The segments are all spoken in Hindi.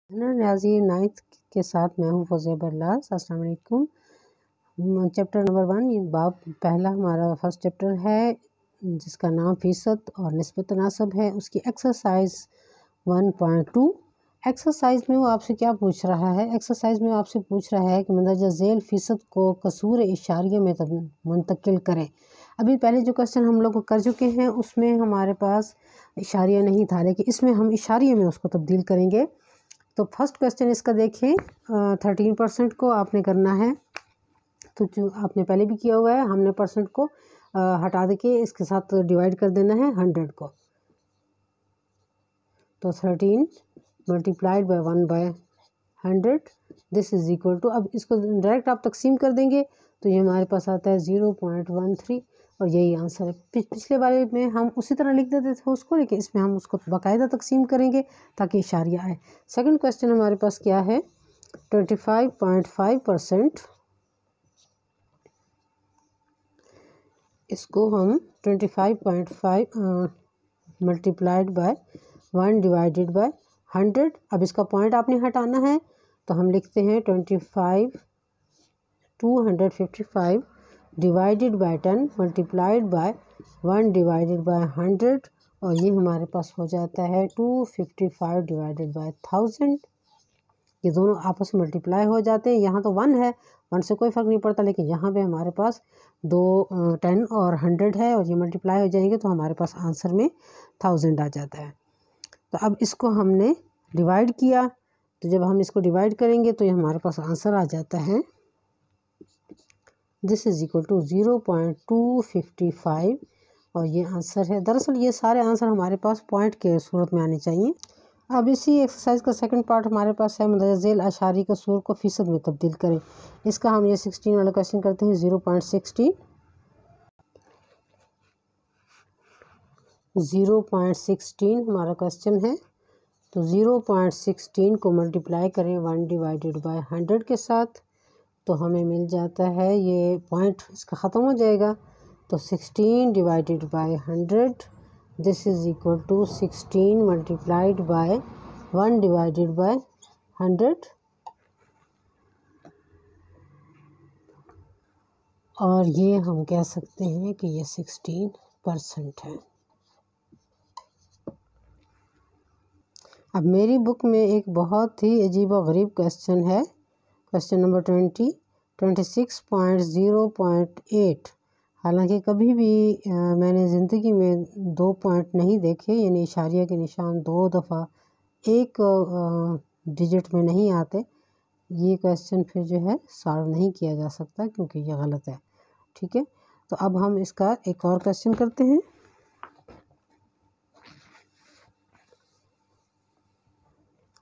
रियाजी 9th के साथ मैं हूँ फौजिया बरलास। अस्सलाम वालेकुम। चैप्टर नंबर 1 ये बाब पहला हमारा फर्स्ट चैप्टर है जिसका नाम फ़ीसद और निस्बत तनासब है। उसकी एक्सरसाइज 1.2 एक्सरसाइज में वो आपसे क्या पूछ रहा है। एक्सरसाइज में आपसे पूछ रहा है कि मंदरजा झेल फ़ीसद को कसूर इशारिया में मुंतकिल करें। अभी पहले जो क्वेश्चन हम लोग कर चुके हैं उसमें हमारे पास इशारिया नहीं था, लेकिन इसमें हम इशारिया में उसको तब्दील करेंगे। तो फर्स्ट क्वेश्चन इसका देखें, 13% को आपने करना है, तो जो आपने पहले भी किया हुआ है, हमने परसेंट को हटा दे के इसके साथ डिवाइड कर देना है 100 को। तो 13 multiplied by 1/100 this is equal to, अब इसको डायरेक्ट आप तकसीम कर देंगे तो ये हमारे पास आता है 0.13 और यही आंसर है। पिछले बारे में हम उसी तरह लिख देते थे उसको, लेकिन इसमें हम उसको बाकायदा तकसीम करेंगे ताकि इशारिया आए। सेकंड क्वेश्चन हमारे पास क्या है, 25.5%, इसको हम 25.5 मल्टीप्लाइड बाय 1 डिवाइडेड बाय 100। अब इसका पॉइंट आपने हटाना है तो हम लिखते हैं 255 divided by 10 multiplied by 1 divided by 100 और ये हमारे पास हो जाता है 255 डिवाइडेड बाय 1000। ये दोनों आपस में मल्टीप्लाई हो जाते हैं। यहाँ तो 1 है, 1 से कोई फ़र्क नहीं पड़ता, लेकिन यहाँ पे हमारे पास 10 और 100 है और ये मल्टीप्लाई हो जाएंगे तो हमारे पास आंसर में 1000 आ जाता है। तो अब इसको हमने डिवाइड किया, तो जब हम इसको डिवाइड करेंगे तो ये हमारे पास आंसर आ जाता है, दिस इज़ इक्वल टू 0.255 और ये आंसर है। दरअसल ये सारे आंसर हमारे पास पॉइंट के सूरत में आने चाहिए। अब इसी एक्सरसाइज का सेकंड पार्ट हमारे पास है, मंदरजा झेल अशारी कसूर को फ़ीसद में तब्दील करें। इसका हम ये 16 वाला क्वेश्चन करते हैं। 0.16 हमारा क्वेश्चन है। तो 0.16 को मल्टीप्लाई करें 1 डिवाइडेड बाय 100 के साथ, तो हमें मिल जाता है, ये पॉइंट इसका ख़त्म हो जाएगा, तो 16 divided by 100 this is equal to 16 multiplied by 1 divided by 100 और ये हम कह सकते हैं कि ये 16% है। अब मेरी बुक में एक बहुत ही अजीब व गरीब क्वेश्चन है, क्वेश्चन नंबर 26.0.8। हालांकि कभी भी मैंने ज़िंदगी में 2 पॉइंट नहीं देखे, यानी इशारिया के निशान 2 दफ़ा एक डिजिट में नहीं आते। ये क्वेश्चन फिर जो है सॉल्व नहीं किया जा सकता क्योंकि ये गलत है। ठीक है, तो अब हम इसका एक और क्वेश्चन करते हैं।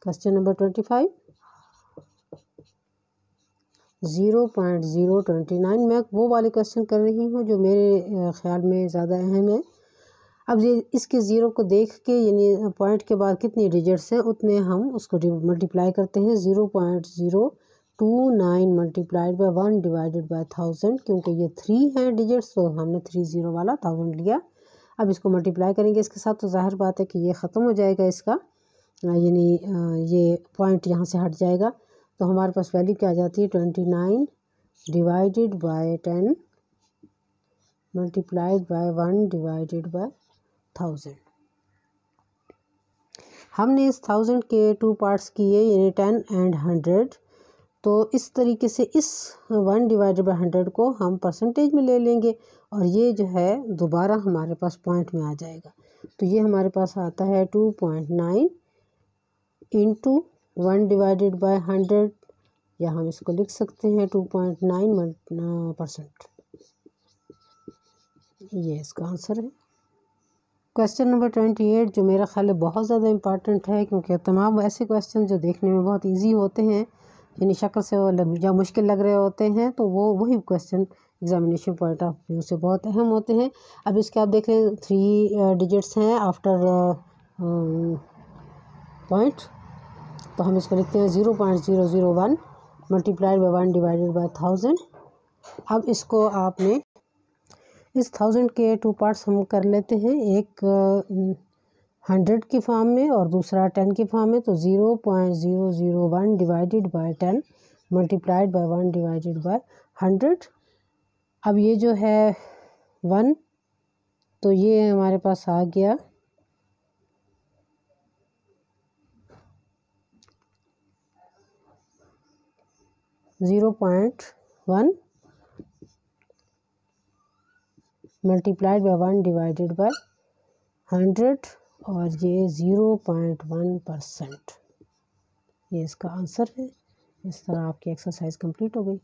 Question number 25 0.029। मैं वो वाले क्वेश्चन कर रही हूँ जो मेरे ख़्याल में ज़्यादा अहम है। अब ये इसके ज़ीरो को देख के, यानी पॉइंट के बाद कितनी डिजिट्स हैं उतने हम उसको मल्टीप्लाई करते हैं। 0.029 मल्टीप्लाइड बाय 1 डिवाइडेड बाय 1000, क्योंकि ये 3 हैं डिजिट्स तो हमने 30 वाला 1000 लिया। अब इसको मल्टीप्लाई करेंगे इसके साथ, तो जाहिर बात है कि ये ख़त्म हो जाएगा इसका, यानी ये पॉइंट यहाँ से हट जाएगा। तो हमारे पास वैल्यू क्या आ जाती है, 29 divided by 10 multiplied by 1 divided bye 1000। हमने इस 1000 के 2 पार्ट्स किए, यानी 10 एंड 100। तो इस तरीके से इस 1 डिवाइडेड बाय 100 को हम परसेंटेज में ले लेंगे और ये जो है दोबारा हमारे पास पॉइंट में आ जाएगा। तो ये हमारे पास आता है 2.9 इंटू 1 डिवाइडेड बाय 100, या हम इसको लिख सकते हैं 2.9%। ये इसका आंसर है। क्वेश्चन नंबर 28 जो मेरा ख्याल है बहुत ज़्यादा इम्पॉर्टेंट है, क्योंकि तमाम ऐसे क्वेश्चन जो देखने में बहुत इजी होते हैं, यानी शक्ल से या मुश्किल लग रहे होते हैं, तो वो वही question examination point of view से बहुत अहम होते हैं। अब इसके आप देख लें 3 डिजिट्स हैं आफ्टर पॉइंट, तो हम इसको लिखते हैं 0.001 मल्टीप्लाइड बाय 1 डिवाइडेड बाय 1000। अब इसको आपने इस 1000 के 2 पार्ट्स हम कर लेते हैं। एक 100 की फॉर्म में और दूसरा 10 की फॉर्म में, तो 0.001 divided by 10 multiplied by 1 divided by 100। अब ये जो है 1, तो ये हमारे पास आ गया 0.1 मल्टीप्लाइड बाय 1 डिवाइडेड बाय 100 और ये 0.1%। ये इसका आंसर है। इस तरह आपकी एक्सरसाइज कंप्लीट हो गई।